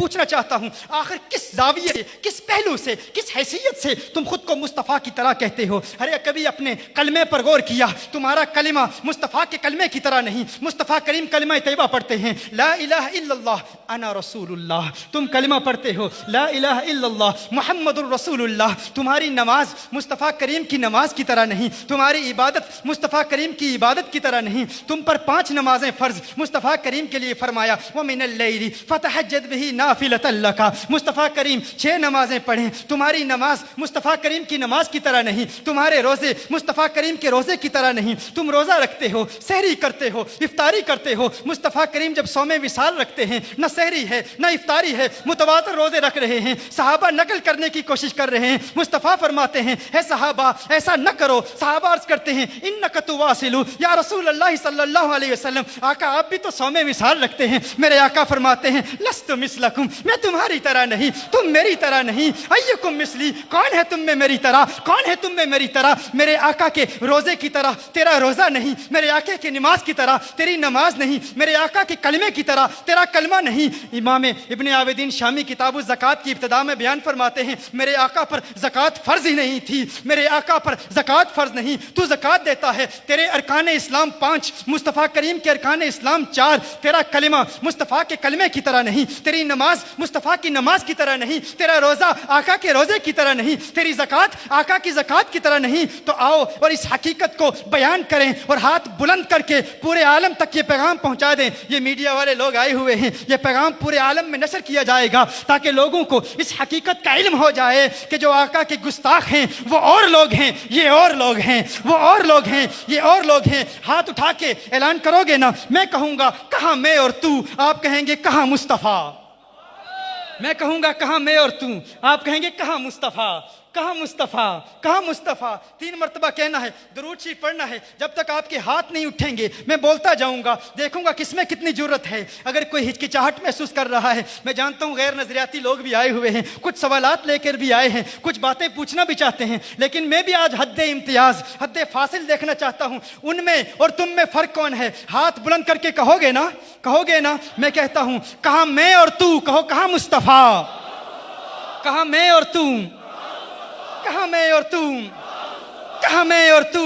پوچھنا چاہتا ہوں آخر کس زاویے سے، کس پہلو سے، کس حیثیت سے تم خود کو مصطفیٰ کی طرح کہتے ہو؟ ارے کبھی اپنے کلمے پر غور کیا؟ تمہارا کلمہ مصطفیٰ کے کلمے کی طرح نہیں۔ مصطفیٰ کریم کلمہ طیبہ پڑھتے ہیں، لا الہ الا اللہ انا رسول اللہ، تم کلمہ پڑھتے ہو لا الہ الا اللہ محمد الرسول اللہ۔ تمہاری نماز مصطفیٰ کریم کی نماز کی طرح نہیں، تمہاری عبادت مصطفیٰ کریم کی عبادت کی طرح نہیں۔ تم پر 5 نمازیں فرض مصطفیٰ کریم کے لیے فرمایا وَمِنَ اللَّيْلِ فَتَهَجَّدْ بِهِ نَافِلَةً لَكَ، مصطفیٰ کریم 6 نمازیں پڑھیں۔ تمہاری نماز مصطفیٰ کریم کی نماز کی طرح نہیں، تمہارے روزے مصطفیٰ کریم کے روزے کی طرح نہیں۔ تم روزہ رکھتے ہو، سحری کرتے ہو، افطاری کرتے ہو۔ مصطفیٰ کریم جب صوم وصال رکھتے ہیں نہ سحری ہے نہ افطاری ہے، متواتر روزے رکھ رہے ہیں، صحابہ نقل کرنے کی کوشش کر رہے ہیں۔ مصطفیٰ فرماتے ہیں اے صحابہ ایسا نہ کرو۔ صحابہ عرض کرتے ہیں انک تواصل یا رسول اللہ صلی اللہ علیہ وسلم، آقا آپ بھی تو صوم وصال رکھتے ہیں۔ میرے آقا فرماتے ہیں لست مثلکم، میں تمہاری طرح نہیں، تم میری طرح نہیں۔ ایکم مثلی، کون ہے تم میں میری طرح، کون ہے تم میں میری طرح؟ میرے آقا کے روزے کی طرح تیرا روزہ نہیں، میرے آقا کی نماز کی طرح تیری نماز نہیں، میرے آقا کے کلمے کی طرح تیرا کلمہ نہیں۔ امام ابن عابدین شامی کتاب الزکوٰۃ کی ابتدا میں بیان فرماتے ہیں میرے آقا پر زکوٰۃ فرض ہی نہیں تھی، میرے آقا پر زکوٰۃ فرض نہیں، تو زکوٰۃ دیتا ہے۔ تیرے ارکان اسلام 5، مصطفیٰ کریم کے ارکان اسلام 4، تیرا کلمہ مصطفیٰ کے کلمے کی طرح نہیں، تیری نماز مصطفیٰ کی نماز کی طرح نہیں، تیرا روزہ آقا کے روزے کی طرح نہیں، تیری زکوٰۃ آقا کی زکوٰۃ کی طرح نہیں۔ تو آؤ اور اس حقیقت کو بیان کریں اور ہاتھ بلند کر کے پورے عالم تک یہ پیغام پہنچا دیں۔ یہ میڈیا والے لوگ آئے ہوئے ہیں، یہ پیغام پورے عالم میں نشر کیا جائے گا تاکہ لوگوں کو اس حقیقت کا علم ہو جائے کہ جو آقا کے گستاخ ہیں وہ اور لوگ ہیں، یہ اور لوگ ہیں، وہ اور لوگ ہیں، یہ اور لوگ ہیں۔ ہاتھ اٹھا کے اعلان کرو گے نا، میں کہوں گا کہاں میں اور تو، آپ کہیں گے کہاں مصطفیٰ۔ میں کہوں گا کہاں میں اور تو، آپ کہیں گے کہاں مصطفیٰ، کہاں مصطفیٰ، کہاں مصطفیٰ۔ 3 مرتبہ کہنا ہے، درود شریف پڑھنا ہے۔ جب تک آپ کے ہاتھ نہیں اٹھیں گے میں بولتا جاؤں گا، دیکھوں گا کس میں کتنی جرت ہے۔ اگر کوئی ہچکچاہٹ محسوس کر رہا ہے، میں جانتا ہوں غیر نظریاتی لوگ بھی آئے ہوئے ہیں، کچھ سوالات لے کر بھی آئے ہیں، کچھ باتیں پوچھنا بھی چاہتے ہیں، لیکن میں بھی آج حد امتیاز، حد فاصل دیکھنا چاہتا ہوں۔ ان میں اور تم میں فرق کون ہے؟ ہاتھ بلند کر کے کہو گے نا، کہو گے نا؟ میں کہتا ہوں کہاں میں اور تو، کہو کہاں مصطفیٰ، کہاں میں اور تو، کہاں میں اور تو، کہاں میں اور تو۔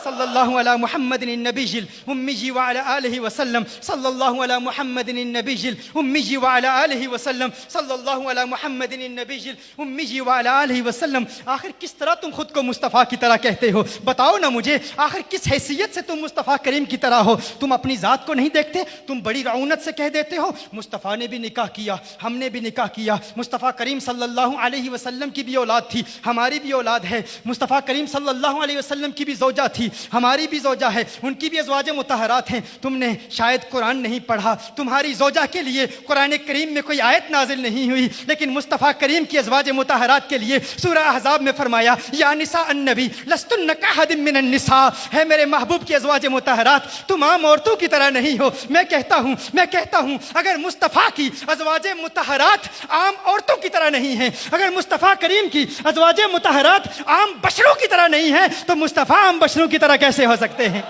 صلی اللہ علی محمد النبی الامی وعلی آلہ وسلم، صلی اللہ علی محمد النبی الامی وعلی آلہ وسلم، صلی اللہ علی محمد النبی الامی وعلی آلہ وسلم۔ آخر کس طرح تم خود کو مصطفیٰ کی طرح کہتے ہو؟ بتاؤ نا مجھے، آخر کس حیثیت سے تم مصطفیٰ کریم کی طرح ہو؟ تم اپنی ذات کو نہیں دیکھتے؟ تم بڑی رعونت سے کہہ دیتے ہو مصطفیٰ نے بھی نکاح کیا، ہم نے بھی نکاح کیا، مصطفیٰ کریم صلی اللہ علیہ وسلم کی بھی اولاد تھی، ہماری بھی اولاد ہے، مصطفیٰ کریم صلی اللہ علیہ وسلم کی بھی زوجہ تھی، ہماری بھی زوجہ ہے، ان کی بھی ازواج مطہرات ہیں۔ تم نے شاید قرآن نہیں پڑھا، تمہاری زوجہ کے لیے قرآن کریم میں کوئی آیت نازل نہیں ہوئی، لیکن مصطفیٰ کریم کی ازواج مطہرات کے لیے سورہ احزاب میں فرمایا یا نساء النبی لستن کاحد من النساء، ہے میرے محبوب کی ازواج مطہرات تم عام عورتوں کی طرح نہیں ہو۔ میں کہتا ہوں اگر مصطفیٰ کی ازواج مطہرات عام عورتوں کی طرح نہیں ہیں، اگر مصطفیٰ کریم کی ازواج مطہرات عام بشروں کی طرح نہیں ہیں، تو مصطفیٰ عام بشروں کی طرح کیسے ہو سکتے ہیں؟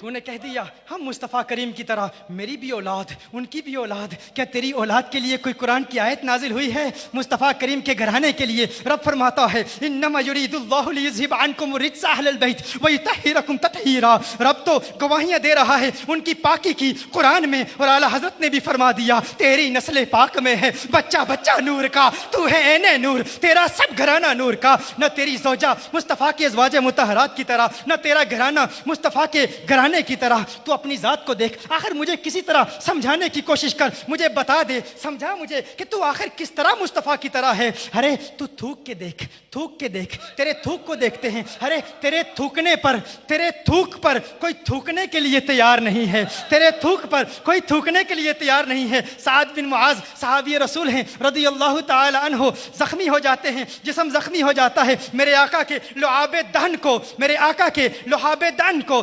تو نے کہہ دیا ہم مصطفیٰ کریم کی طرح، میری بھی اولاد، ان کی بھی اولاد، کیا تیری اولاد کے لیے کوئی قرآن کی آیت نازل ہوئی ہے؟ مصطفیٰ کریم کے گھرانے کے لیے رب فرماتا ہے انما یرید اللہ لیذھب عنکم الرجس اہل البیت ویطہرکم تطہیرا۔ رب تو گواہیاں دے رہا ہے ان کی پاکی کی قرآن میں، اور اعلیٰ حضرت نے بھی فرما دیا تیری نسل پاک میں ہے بچہ بچہ نور کا، تو ہے عین نور، تیرا سب گھرانہ نور کا۔ نہ تیری زوجہ مصطفیٰ کے ازواج مطہرات کی طرح، نہ تیرا گھرانہ مصطفیٰ کے گھرانے کی طرح۔ تو اپنی ذات کو دیکھ، آخر مجھے کسی طرح سمجھانے کی کوشش کر، مجھے بتا دے، سمجھا مجھے کہ تو آخر کس طرح مصطفیٰ کی طرح ہے۔ ارے تو تھوک کے دیکھ، تھوک کے دیکھ، تیرے تھوک کو دیکھتے ہیں، ارے تیرے تھوکنے پر، تیرے تھوک پر کوئی تھوکنے کے لیے تیار نہیں ہے، تیرے تھوک پر کوئی تھوکنے کے لیے تیار نہیں ہے۔ سعد بن معاذ صحابی رسول ہیں رضی اللہ تعالی عنہ، زخمی ہو جاتے ہیں، جسم زخمی ہو جاتا ہے، میرے آقا کے لعاب دہن کو، میرے آقا کے لعاب دہن کو،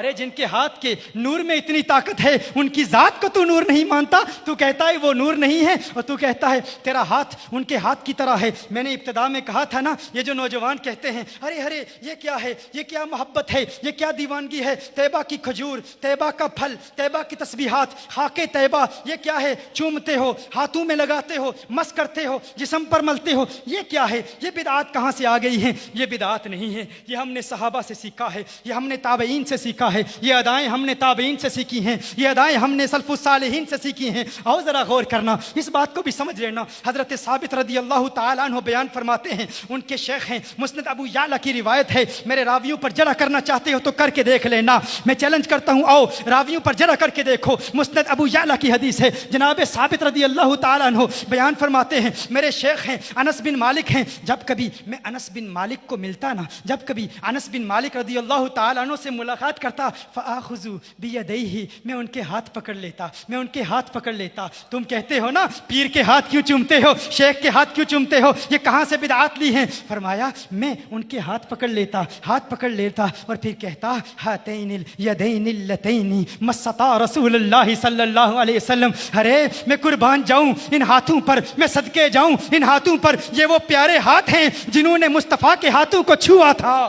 ارے جن کے ہاتھ کے نور میں اتنی طاقت ہے ان کی ذات کو تو نور نہیں مانتا، تو کہتا ہے وہ نور نہیں ہے، اور تو کہتا ہے تیرا ہاتھ ان کے ہاتھ کی طرح ہے۔ میں نے ابتدا میں کہا تھا نا، یہ جو نوجوان کہتے ہیں ارے ارے یہ کیا ہے، یہ کیا محبت ہے، یہ کیا دیوانگی ہے، طیبہ کی کھجور، طیبہ کا پھل، طیبہ کی تسبیحات، خاک طیبہ، یہ کیا ہے، چومتے ہو، ہاتھوں میں لگاتے ہو، مس کرتے ہو، جسم پر ملتے ہو، یہ کیا ہے، یہ بدعات کہاں سے آ گئی ہیں؟ یہ بدعات نہیں ہے، یہ ہم نے صحابہ سے سیکھا ہے، یہ ہم نے تابعین سے سیکھا ہے، یہ ادائیں ہم نے تابعین سے سیکھی ہیں، یہ ادائیں ہم نے سلف الصالحین سے سیکھی ہیں۔ اور ذرا غور کرنا، اس بات کو بھی سمجھ لینا، حضرت ثابت رضی اللہ تعالیٰ عنہ بیان فرماتے ہیں، ان کے شیخ ہیں، مسند ابو یعلا کی روایت ہے، میرے راویوں پر جرح کرنا چاہتے ہو تو کر کے دیکھ لینا، میں چیلنج کرتا ہوں، آؤ راویوں پر جرح کر کے دیکھو، مسند ابو یعلا کی حدیث ہے، جناب ثابت رضی اللہ تعالیٰ عنہ بیان فرماتے ہیں، میرے شیخ ہیں انس بن مالک ہیں، جب کبھی میں انس بن مالک کو ملتا نا، جب کبھی انس بن مالک رضی اللہ تعالیٰ عنہ سے ملاقات کرتا، فآخذ بیدیہ، میں ان کے ہاتھ پکڑ لیتا، میں ان کے ہاتھ پکڑ لیتا۔ تم کہتے ہو نا پیر کے ہاتھ کیوں چومتے ہو، شیخ کے ہاتھ کیوں چومتے ہو، یہ کہاں سے بدعات لی ہیں؟ فرمایا میں ان کے ہاتھ پکڑ لیتا، ہاتھ پکڑ لیتا اور پھر کہتا ہاتین الیدین اللتین مستا رسول اللہ صلی اللہ علیہ وسلم، ارے میں قربان جاؤں ان ہاتھوں پر، میں صدقے جاؤں ان ہاتھوں پر، یہ وہ پیارے ہاتھ ہیں جنہوں نے مصطفیٰ کے ہاتھوں کو چھوا تھا۔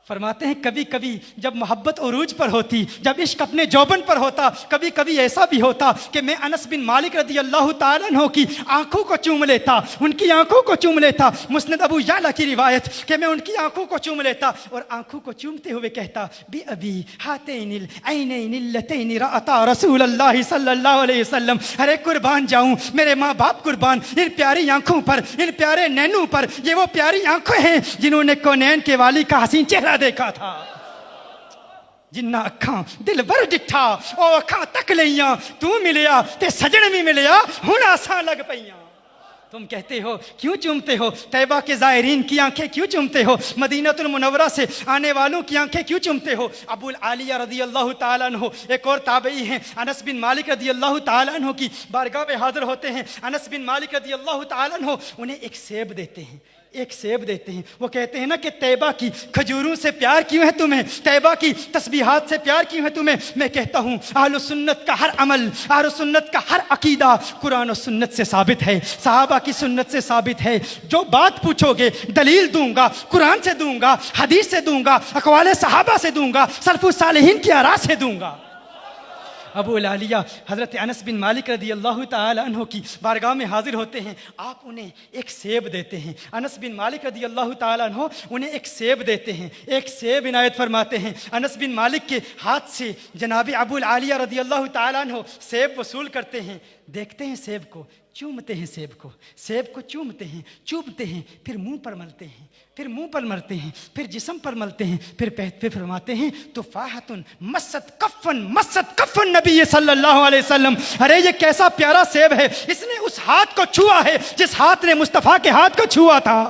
فرماتے ہیں کبھی کبھی جب محبت عروج پر ہوتی، جب عشق اپنے جوبن پر ہوتا، کبھی کبھی ایسا بھی ہوتا کہ میں انس بن مالک رضی اللہ تعالیٰ عنہ کی آنکھوں کو چوم لیتا، ان کی آنکھوں کو چوم لیتا، مسند ابو یعلا کی روایت کہ میں ان کی آنکھوں کو چوم لیتا اور آنکھوں کو چومتے ہوئے کہتا بی ابی ہاتین العینین اللتین رأتا رسول اللہ صلی اللہ علیہ وسلم، ارے قربان جاؤں میرے ماں باپ قربان ان پیاری آنکھوں پر، ان پیارے نینوں پر، یہ وہ پیاری آنکھیں ہیں جنہوں نے کونین کے والی کا حسین چہرہ دیکھا تھا۔ جنہ اکھاں دل بر ڈٹھا او اکھاں تک لیاں، تو ملیا تے سجن بھی ملیا ہن آساں لگ پیاں۔ تم کہتے ہو کیوں چومتے ہو، طیبہ کے زائرین کی آنکھیں کیوں چومتے ہو، مدینہ المنورہ سے آنے والوں کی آنکھیں کیوں چومتے ہو؟ ابو العالیہ رضی اللہ تعالیٰ عنہ ایک اور تابعی ہیں، انس بن مالک رضی اللہ تعالیٰ عنہ کی بارگاہ میں حاضر ہوتے ہیں۔ انس بن مالک رضی اللہ تعالیٰ عنہ انہیں ایک سیب دیتے ہیں، ایک سیب دیتے ہیں، وہ کہتے ہیں نا کہ طیبہ کی کھجوروں سے پیار کیوں ہے تمہیں، طیبہ کی تسبیحات سے پیار کیوں ہے تمہیں؟ میں کہتا ہوں اہل سنت کا ہر عمل، اہل سنت کا ہر عقیدہ قرآن و سنت سے ثابت ہے، صحابہ کی سنت سے ثابت ہے۔ جو بات پوچھو گے دلیل دوں گا، قرآن سے دوں گا، حدیث سے دوں گا، اقوال صحابہ سے دوں گا، سلف الصالحین کی آراء سے دوں گا۔ ابو العالیہ حضرت انس بن مالک رضی اللہ تعالی عنہ کی بارگاہ میں حاضر ہوتے ہیں، آپ انہیں ایک سیب دیتے ہیں، انس بن مالک رضی اللہ تعالی عنہ انہیں ایک سیب دیتے ہیں، ایک سیب عنایت فرماتے ہیں۔ انس بن مالک کے ہاتھ سے جناب ابو العالیہ رضی اللہ تعالی عنہ سیب وصول کرتے ہیں، دیکھتے ہیں سیب کو، چومتے ہیں سیب کو چومتے ہیں، چومتے ہیں، پھر منہ پر ملتے ہیں، پھر منہ پر ملتے ہیں، پھر جسم پر ملتے ہیں، پھر فرماتے ہیں تفاحۃ مست کفن نبی صلی اللہ علیہ وسلم، ارے یہ کیسا پیارا سیب ہے، اس نے اس ہاتھ کو چھوا ہے جس ہاتھ نے مصطفیٰ کے ہاتھ کو چھوا تھا۔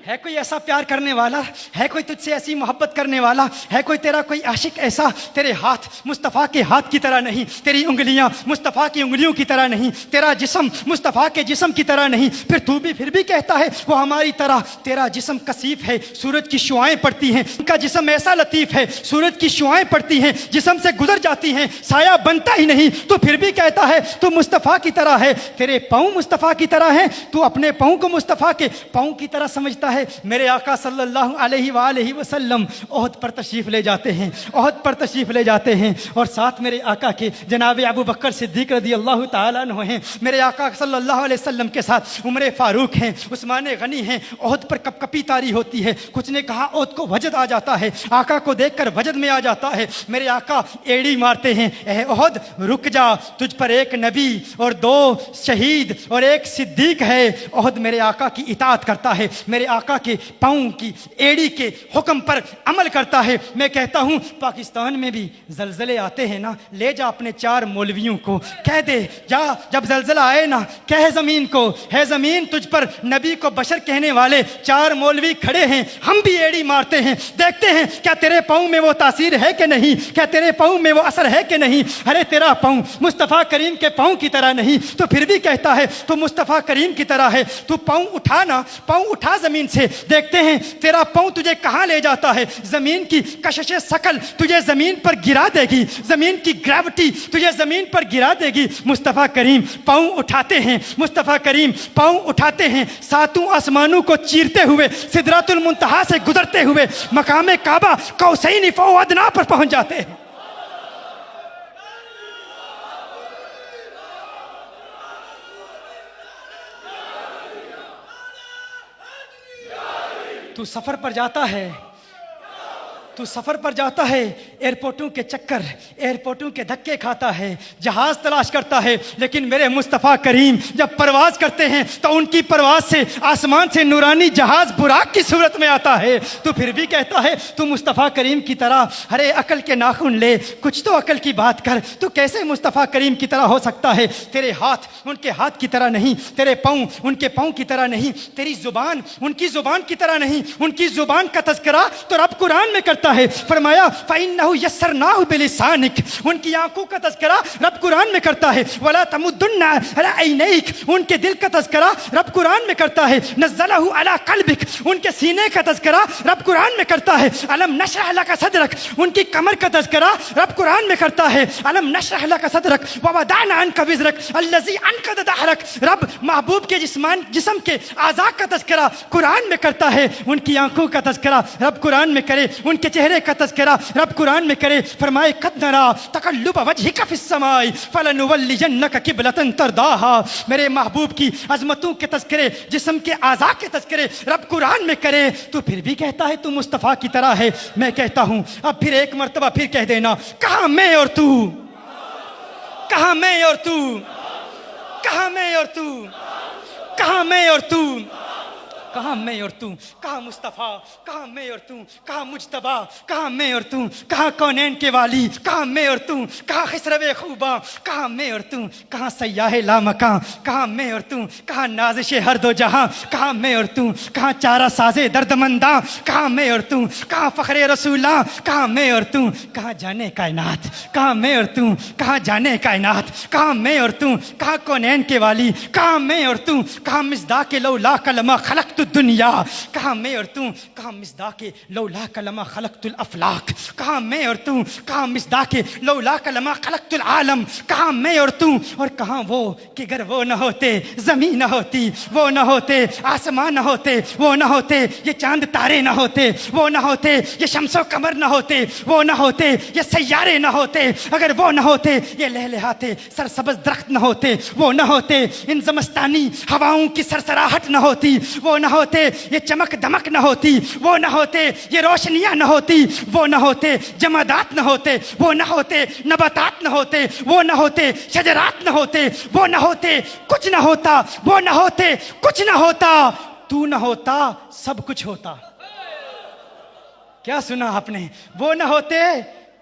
ہے کوئی ایسا پیار کرنے والا، ہے کوئی تجھ سے ایسی محبت کرنے والا، ہے کوئی تیرا کوئی عاشق ایسا؟ تیرے ہاتھ مصطفیٰ کے ہاتھ کی طرح نہیں، تیری انگلیاں مصطفیٰ کی انگلیوں کی طرح نہیں، تیرا جسم مصطفیٰ کے جسم کی طرح نہیں، پھر بھی کہتا ہے وہ ہماری طرح، تیرا جسم کثیف ہے، سورج کی شعائیں پڑتی ہیں، ان کا جسم ایسا لطیف ہے، سورج کی شعائیں پڑتی ہیں، جسم سے گزر جاتی ہیں، سایہ بنتا ہی نہیں، تو پھر بھی کہتا ہے تو مصطفیٰ کی طرح ہے، تیرے پاؤں مصطفیٰ کی طرح ہیں، تو اپنے پاؤں کو مصطفیٰ کے پاؤں کی طرح سمجھتا ہے۔ میرے آقا صلی اللہ علیہ وآلہ وسلم احد پر تشریف لے جاتے ہیں، احد پر تشریف لے جاتے ہیں، اور ساتھ میرے آقا کے جناب ابو بکر صدیق رضی اللہ تعالیٰ عنہ ہیں، میرے آقا صلی اللہ علیہ وسلم کے ساتھ عمر فاروق ہیں، عثمان غنی ہیں۔ احد پر کپ کپی طاری ہوتی ہے، کچھ نے کہا احد کو وجد آ جاتا ہے، آقا کو دیکھ کر وجد میں آ جاتا ہے۔ میرے آقا ایڑی مارتے ہیں، اے احد رک جا، تجھ پر ایک نبی اور 2 شہید اور 1 صدیق ہے۔ احد میرے آقا کی اطاعت کرتا ہے، میرے آقا آقا کے پاؤں کی ایڑی کے حکم پر عمل کرتا ہے. میں کہتا ہوں پاکستان میں بھی زلزلے آتے ہیں نا, لے جا اپنے 4 مولویوں کو, کہہ دے جا جب زلزلہ آئے نا, کہہ زمین کو, ہے زمین تجھ پر نبی کو بشر کہنے والے 4 مولوی کھڑے ہیں, ہم بھی ایڑی مارتے ہیں, دیکھتے ہیں کیا تیرے پاؤں میں وہ تاثیر ہے کہ نہیں, کیا تیرے پاؤں میں وہ اثر ہے کہ نہیں. ارے تیرا پاؤں مصطفیٰ کریم کے پاؤں کی طرح نہیں, تو پھر بھی کہتا ہے تو مصطفیٰ کریم کی طرح ہے. تو پاؤں اٹھا نا, پاؤں اٹھا زمین سے, دیکھتے ہیں تیرا پاؤں تجھے کہاں لے جاتا ہے. زمین کی کشش ثقل تجھے زمین پر گرا دے گی, زمین کی گریوٹی تجھے زمین پر گرا دے گی. مصطفیٰ کریم پاؤں اٹھاتے ہیں, مصطفیٰ کریم پاؤں اٹھاتے ہیں, 7 آسمانوں کو چیرتے ہوئے, سدرۃ المنتہا سے گزرتے ہوئے مقام کعبہ قوسین فو ادنا پر پہنچ جاتے ہیں. تو سفر پر جاتا ہے, تو سفر پر جاتا ہے, ایئرپورٹوں کے چکر, ایئرپورٹوں کے دھکے کھاتا ہے, جہاز تلاش کرتا ہے, لیکن میرے مصطفیٰ کریم جب پرواز کرتے ہیں تو ان کی پرواز سے آسمان سے نورانی جہاز براق کی صورت میں آتا ہے. تو پھر بھی کہتا ہے تو مصطفیٰ کریم کی طرح, ارے عقل کے ناخن لے, کچھ تو عقل کی بات کر, تو کیسے مصطفیٰ کریم کی طرح ہو سکتا ہے. تیرے ہاتھ ان کے ہاتھ کی طرح نہیں, تیرے پاؤں ان کے پاؤں کی طرح نہیں, تیری زبان ان کی زبان کی طرح نہیں. ان کی زبان کا تذکرہ تو رب قرآن میں کرتا ہے, فرمایا فَإِنَّهُ يَسَّرْنَاهُ بِلِسَانِكَ, ان کی آنکھوں کا تذکرہ رب قرآن میں کرتا ہے. وَلَا تَمُدُّنَّ عَلَىٰ عَيْنَيْكَ, ان کے دل کا تذکرہ رب قرآن میں کرتا ہے. نَزَّلَهُ عَلَىٰ قَلْبِكَ, ان کے سینے کا تذکرہ رب قرآن میں کرتا ہے. أَلَمْ نَشْرَحْ لَكَ صَدْرَكَ, ان کی کمر کا تذکرہ رب قرآن میں کرتا ہے. أَلَمْ نَشْرَحْ لَكَ صَدْرَكَ وَوَضَعْنَا عَنْكَ وِزْرَكَ الَّذِي أَنقَضَ ظَهْرَكَ, رب محبوب کے جسم کے اعضاء کا تذکرہ قرآن میں کرتا ہے. ان کی آنکھوں کا تذکرہ رب قرآن میں کرے, ان کے چہرے کا تذکرہ رب قرآن میں کرے. فرمائے قد نرا تقلب وجهك في السماء فلنولينك قبلة ترضاها, میرے محبوب کی عظمتوں کے تذکرے, جسم کے اعضاء کے تذکرے رب قرآن میں کرے. تو پھر بھی کہتا ہے تو مصطفیٰ کی طرح ہے. میں کہتا ہوں اب پھر ایک مرتبہ پھر کہہ دینا, کہاں میں اور تو, کہاں میں اور تو, کہاں میں اور تو, کہاں میں اور تو, کہاں میں اور تو, کہاں مصطفیٰ, کہاں میں اور تو, کہاں مجتبیٰ, کہاں میں اور تو, کہاں کونین کے والی, کہاں میں اور تو, کہاں خسرو خوباں, کہاں میں اور تو, کہاں سیاح لامکاں, کہاں میں اور تو, کہاں نازش ہر دو جہاں, کہاں میں اور تو, کہاں چارہ ساز درد منداں, کہاں میں اور تو, کہاں فخر رسولاں, کہاں میں اور تو, کہاں جانے کائنات, کہاں میں اور تو, کہاں جانے کائنات, کہاں میں اور تو, کہاں کونین کے والی, کہاں میں اور تو, کہاں مصداق لولاک لما خلقت الدنیا, کہاں میں اور تو, کہاں مصداق لولاک لما خلقت الافلاک, کہاں میں اور تو, کہاں مصداق لولاک لما خلقت العالم, کہاں میں اور تو, اور کہاں وہ کہ اگر وہ نہ ہوتے زمین نہ ہوتی, وہ نہ ہوتے آسمان نہ ہوتے, وہ نہ ہوتے یہ چاند تارے نہ ہوتے, وہ نہ ہوتے یہ شمس و قمر نہ ہوتے, وہ نہ ہوتے یہ سیارے نہ ہوتے, اگر وہ نہ ہوتے یہ لہلہاتے سرسبز درخت نہ ہوتے, وہ نہ ہوتے ان زمستانی ہواؤں کی سرسراہٹ نہ ہوتی, وہ نہ ہوتے یہ چمک دمک نہ ہوتی, وہ نہ ہوتے یہ روشنیاں نہ ہوتی, وہ نہ ہوتے جمادات نہ ہوتے, وہ نہ ہوتے نباتات نہ ہوتے, وہ نہ ہوتے شجرات نہ ہوتے, وہ نہ ہوتے کچھ نہ ہوتا, وہ نہ ہوتے کچھ نہ ہوتا, تو نہ ہوتا سب کچھ ہوتا. کیا سنا آپ نے, وہ نہ ہوتے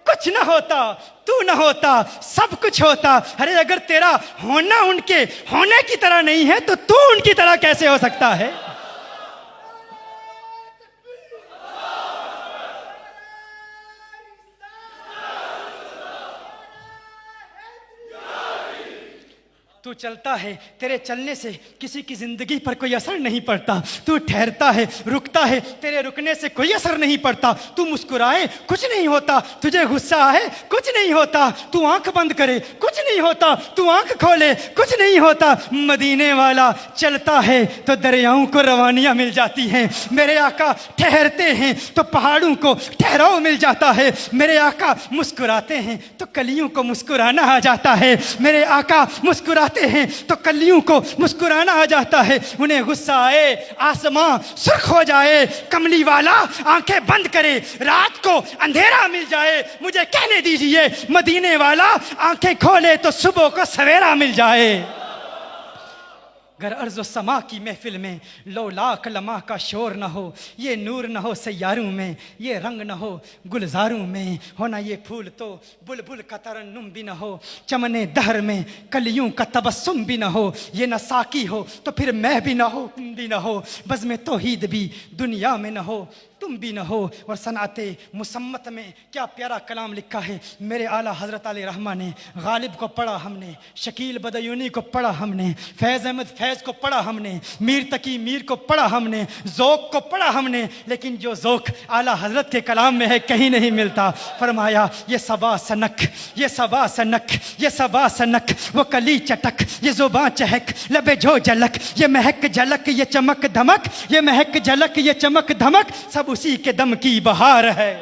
کچھ نہ ہوتا, تو نہ ہوتا سب کچھ ہوتا. ارے اگر تیرا ہونا ان کے ہونے کی طرح نہیں ہے تو ان کی طرح کیسے ہو سکتا ہے. تو چلتا ہے, تیرے چلنے سے کسی کی زندگی پر کوئی اثر نہیں پڑتا, تو ٹھہرتا ہے رکتا ہے, تیرے رکنے سے کوئی اثر نہیں پڑتا, تو مسکرائے کچھ نہیں ہوتا, تجھے غصہ آئے کچھ نہیں ہوتا, تو آنکھ بند کرے کچھ نہیں ہوتا, تو آنکھ کھولے کچھ نہیں ہوتا. مدینے والا چلتا ہے تو دریاؤں کو روانیاں مل جاتی ہیں, میرے آقا ٹھہرتے ہیں تو پہاڑوں کو ٹھہراؤ مل جاتا ہے, میرے آقا مسکراتے ہیں تو کلیوں کو مسکرانا آ جاتا ہے, میرے آقا مسکراتے ہیں تو کلیوں کو مسکرانا آ جاتا ہے. انہیں غصہ آئے آسمان سرخ ہو جائے, کملی والا آنکھیں بند کرے رات کو اندھیرا مل جائے, مجھے کہنے دیجئے مدینے والا آنکھیں کھولے تو صبح کو سویرا مل جائے. اگر ارض و سما کی محفل میں لو لاکھ لمحہ کا شور نہ ہو، یہ نور نہ ہو سیاروں میں، یہ رنگ نہ ہو گلزاروں میں، ہونا یہ پھول تو بلبل کا ترنم بھی نہ ہو، چمن دہر میں کلیوں کا تبسم بھی نہ ہو، یہ نہ ساقی ہو تو پھر میں بھی نہ ہو، تم بھی نہ ہو، بزم توحید بھی دنیا میں نہ ہو، تم بھی نہ ہو۔ اور صنعت مسمت میں کیا پیارا کلام لکھا ہے میرے اعلیٰ حضرت علیہ رحمہ نے۔ غالب کو پڑھا ہم نے، شکیل بدیونی کو پڑھا ہم نے، فیض احمد فیض کو پڑھا ہم نے، میر تقی میر کو پڑھا ہم نے، ذوق کو پڑھا ہم نے، لیکن جو ذوق اعلیٰ حضرت کے کلام میں ہے کہیں نہیں ملتا۔ فرمایا یہ صبا سنک، یہ صبا سنک، یہ صبا سنک، وہ کلی چٹک، یہ زباں چہک، لبے جو جلک، یہ مہک جھلک، یہ چمک دھمک، یہ مہک جھلک، یہ چمک دھمک، سب اسی کے دم کی بہار ہے۔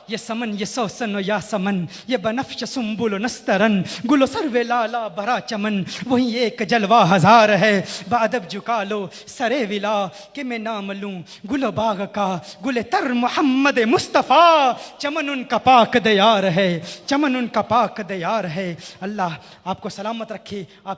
یہ سمن یہ سوسن و یا سمن، یہ بنفش سنبل و نسترن، گل و سرو لالا برا چمن، وہی ایک جلوہ ہزار ہے۔ بادب جھکا لو سرے ولا کہ میں نام لوں گل و باغ کا، گل تر محمد مصطفیٰ، چمن ان کا پاک دیار ہے، چمن ان کا پاک دیار ہے۔ اللہ آپ کو سلامت رکھے، آپ